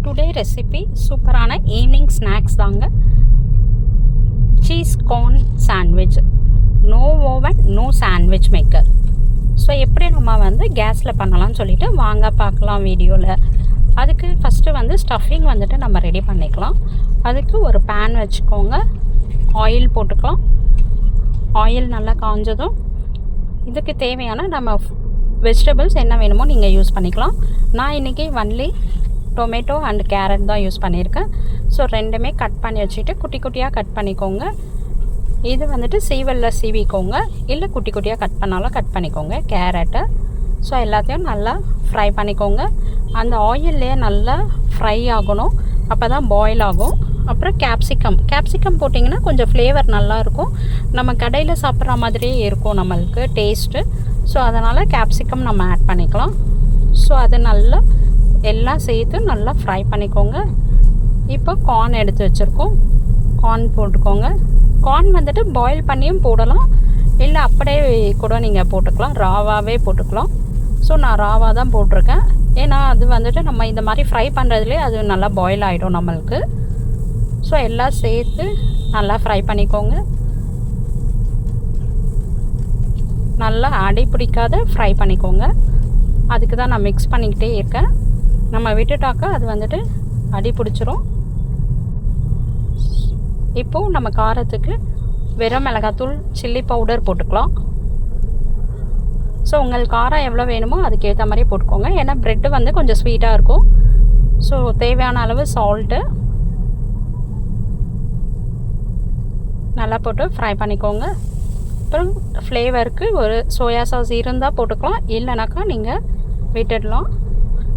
Today recipe சூப்பரான evening snacks தாங்க. Cheese corn sandwich. No oven, no sandwich maker. So எப்படி நம்ம கேஸில் பண்ணலாம்னு சொல்லிட்டு வாங்க பார்க்கலாம் வீடியோவில். அதுக்கு ஃபஸ்ட்டு ஸ்டஃபிங் நம்ம ரெடி பண்ணிக்கலாம். அதுக்கு ஒரு பேன் வச்சுக்கோங்க. ஆயில் போட்டுக்கலாம். ஆயில் நல்லா காஞ்சதும் இதுக்கு தேவையான நம்ம வெஜிடபிள்ஸ் என்ன வேணுமோ நீங்கள் யூஸ் பண்ணிக்கலாம். நான் இன்றைக்கி ஒன்லி டொமேட்டோ அண்ட் கேரட் தான் யூஸ் பண்ணியிருக்கேன். ஸோ ரெண்டுமே கட் பண்ணி வச்சுட்டு குட்டி குட்டியாக கட் பண்ணிக்கோங்க. இது சீவலில் சீவிக்கோங்க, இல்லை குட்டி குட்டியாக கட் பண்ணாலும் கட் பண்ணிக்கோங்க கேரட்டை. ஸோ எல்லாத்தையும் நல்லா ஃப்ரை பண்ணிக்கோங்க. அந்த ஆயில்லையே நல்லா ஃப்ரை ஆகணும், அப்போ தான் பாயில் ஆகும். அப்புறம் கேப்சிகம் போட்டிங்கன்னா கொஞ்சம் ஃப்ளேவர் நல்லாயிருக்கும். நம்ம கடையில் சாப்பிட்ற மாதிரியே இருக்கும் நம்மளுக்கு டேஸ்ட்டு. ஸோ அதனால் கேப்சிகம் நம்ம ஆட் பண்ணிக்கலாம். ஸோ அது நல்லா எல்லாம் சேர்த்து நல்லா ஃப்ரை பண்ணிக்கோங்க. இப்போ கார்ன் எடுத்து வச்சுருக்கோம். கார்ன் போட்டுக்கோங்க. கார்ன் பாயில் பண்ணியும் போடலாம், இல்லை அப்படியே கூட நீங்கள் போட்டுக்கலாம், ராவாகவே போட்டுக்கலாம். ஸோ நான் ராவாக தான் போட்டிருக்கேன். ஏன்னா அது நம்ம இந்த மாதிரி ஃப்ரை பண்ணுறதுலேயே அது நல்லா பாயில் ஆகிடும் நம்மளுக்கு. ஸோ எல்லாம் சேர்த்து நல்லா ஃப்ரை பண்ணிக்கோங்க. நல்லா அடி பிடிக்காத ஃப்ரை பண்ணிக்கோங்க. அதுக்கு தான் நான் மிக்ஸ் பண்ணிக்கிட்டே இருக்கேன். நம்ம விட்டுட்டாக்கா அது அடி பிடிச்சிரும். இப்போது நம்ம காரத்துக்கு வெறும் மிளகாத்தூள், சில்லி பவுடர் போட்டுக்கலாம். ஸோ உங்களுக்கு காரம் எவ்வளோ வேணுமோ அதுக்கேற்ற மாதிரி போட்டுக்கோங்க. ஏன்னா ப்ரெட்டு கொஞ்சம் ஸ்வீட்டாக இருக்கும். ஸோ தேவையான அளவு சால்ட்டு நல்லா போட்டு ஃப்ரை பண்ணிக்கோங்க. அப்புறம் ஃப்ளேவருக்கு ஒரு சோயா சாஸ் இருந்தால் போட்டுக்கலாம், இல்லைனாக்கா நீங்கள் விட்டுடலாம்.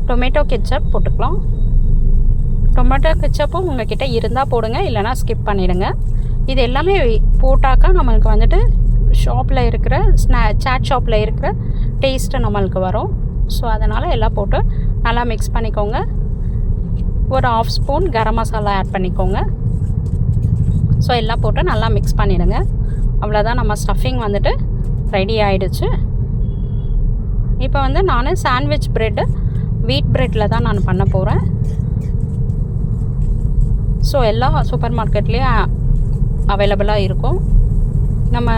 டொமேட்டோ கெச்சப் போட்டுக்கலாம். டொமேட்டோ கெச்சப்பும் உங்கள்கிட்ட இருந்தால் போடுங்க, இல்லைனா ஸ்கிப் பண்ணிவிடுங்க. இது எல்லாமே போட்டாக்கா நம்மளுக்கு ஷாப்பில் இருக்கிற சாட் ஷாப்பில் இருக்கிற டேஸ்ட்டு நம்மளுக்கு வரும். ஸோ அதனால் எல்லாம் போட்டு நல்லா மிக்ஸ் பண்ணிக்கோங்க. ஒரு 1/2 ஸ்பூன் கரம் மசாலா ஆட் பண்ணிக்கோங்க. ஸோ எல்லாம் போட்டு நல்லா மிக்ஸ் பண்ணிவிடுங்க. அவ்வளோதான், நம்ம ஸ்டஃபிங் ரெடி ஆகிடுச்சு. இப்போ நான் சாண்ட்விச் ப்ரெட்டு வீட் ப்ரெட்டில் தான் நான் பண்ண போகிறேன். ஸோ எல்லா சூப்பர் மார்க்கெட்லேயும் அவைலபிளாக இருக்கும். நம்ம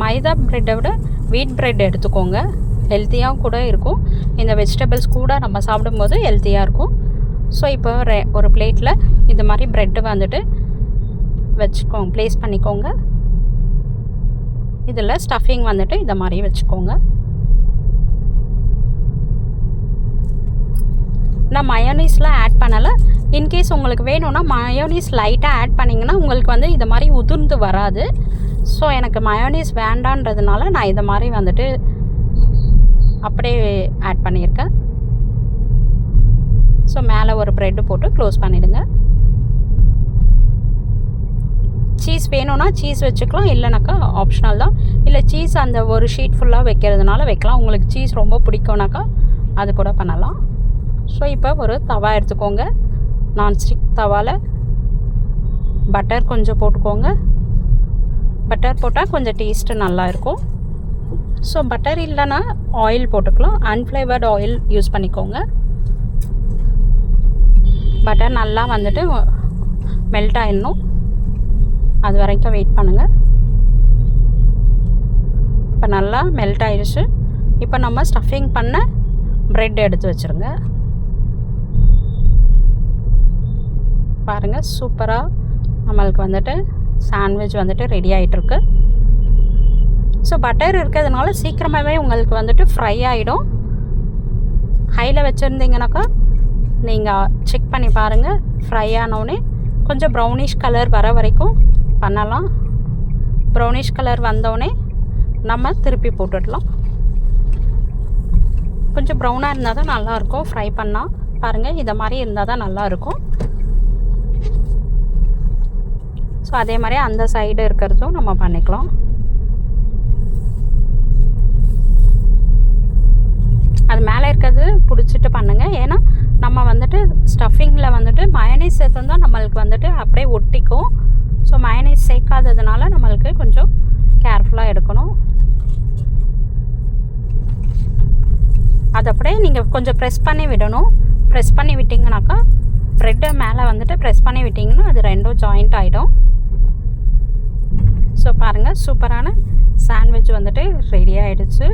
மைதா ப்ரெட்டை விட வீட் ப்ரெட் எடுத்துக்கோங்க, ஹெல்த்தியாக கூட இருக்கும். இந்த வெஜிடபிள்ஸ் கூட நம்ம சாப்பிடும்போது ஹெல்த்தியாக இருக்கும். ஸோ இப்போ ஒரு பிளேட்டில் இது மாதிரி ப்ரெட்டு வச்சுக்கோங்க, ப்ளேஸ் பண்ணிக்கோங்க. இதில் ஸ்டஃபிங் இதை மாதிரி வச்சுக்கோங்க. நான் மயோனீஸ்லாம் ஆட் பண்ணலை. இன்கேஸ் உங்களுக்கு வேணும்னா மயோனீஸ் லைட்டாக ஆட் பண்ணிங்கன்னா உங்களுக்கு இது மாதிரி உதிர்ந்து வராது. ஸோ எனக்கு மயோனீஸ் வேண்டான்றதுனால நான் இதை மாதிரி அப்படியே ஆட் பண்ணியிருக்கேன். ஸோ மேலே ஒரு ப்ரெட்டு போட்டு க்ளோஸ் பண்ணிவிடுங்க. சீஸ் வேணும்னா சீஸ் வச்சுக்கலாம், இல்லைனாக்கா ஆப்ஷனல் தான். இல்லை சீஸ் அந்த ஒரு ஷீட் ஃபுல்லாக வைக்கிறதுனால வைக்கலாம். உங்களுக்கு சீஸ் ரொம்ப பிடிக்கும்னாக்கா அது கூட பண்ணலாம். ஸோ இப்போ ஒரு தவா எடுத்துக்கோங்க. நான்ஸ்டிக் தவாவில் பட்டர் கொஞ்சம் போட்டுக்கோங்க. பட்டர் போட்டால் கொஞ்சம் டேஸ்ட்டு நல்லா இருக்கும். ஸோ பட்டர் இல்லைன்னா ஆயில் போட்டுக்கலாம். அன்ஃப்ளேவர்டு ஆயில் யூஸ் பண்ணிக்கோங்க. பட்டர் நல்லா மெல்ட் ஆகிடணும், அது வரைக்கும் வெயிட் பண்ணுங்கள். இப்போ நல்லா மெல்ட் ஆகிடுச்சு. இப்போ நம்ம ஸ்டஃபிங் பண்ண ப்ரெட் எடுத்து வச்சுருங்க. பாருங்கள், சூப்பராக நம்மளுக்கு சாண்ட்விச் ரெடி ஆகிட்டுருக்கு. ஸோ பட்டர் இருக்கிறதுனால சீக்கிரமாகவே உங்களுக்கு ஃப்ரை ஆகிடும். ஹையில் வச்சுருந்தீங்கனாக்கா நீங்கள் செக் பண்ணி பாருங்கள். ஃப்ரை ஆனோடனே கொஞ்சம் ப்ரௌனிஷ் கலர் வர வரைக்கும் பண்ணலாம். ப்ரௌனிஷ் கலர் வந்தோடனே நம்ம திருப்பி போட்டுடலாம். கொஞ்சம் ப்ரௌனாக இருந்தால் தான் நல்லாயிருக்கும் ஃப்ரை பண்ணால். பாருங்கள், இதை மாதிரி இருந்தால் தான் நல்லாயிருக்கும். ஸோ அதே மாதிரி அந்த சைடு இருக்கிறதும் நம்ம பண்ணிக்கலாம். அது மேலே இருக்கிறது பிடிச்சிட்டு பண்ணுங்கள். ஏன்னா நம்ம ஸ்டஃபிங்கில் மயோனீஸ் சேர்த்துருந்தா நம்மளுக்கு அப்படியே ஒட்டிக்கும். ஸோ மயோனீஸ் சேர்க்காததுனால நம்மளுக்கு கொஞ்சம் கேர்ஃபுல்லாக எடுக்கணும். அது அப்படியே நீங்கள் கொஞ்சம் ப்ரெஸ் பண்ணி விடணும். ப்ரெஸ் பண்ணி விட்டிங்கனாக்கா ப்ரெட்டை மேலே வந்துட்டு ப்ரெஸ் பண்ணி விட்டிங்கன்னா அது ரெண்டும் ஜாயிண்ட் ஆகிடும். ஸோ பாருங்கள், சூப்பரான சாண்ட்விச் வந்துட்டு ரெடி ஆகிடுச்சு.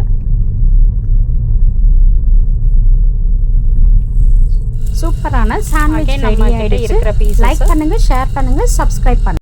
சூப்பரான சாண்ட்விச் ரெடி ஆகிடுச்சு. லைக் பண்ணுங்கள், ஷேர் பண்ணுங்கள், சப்ஸ்கிரைப் பண்ணுங்கள்.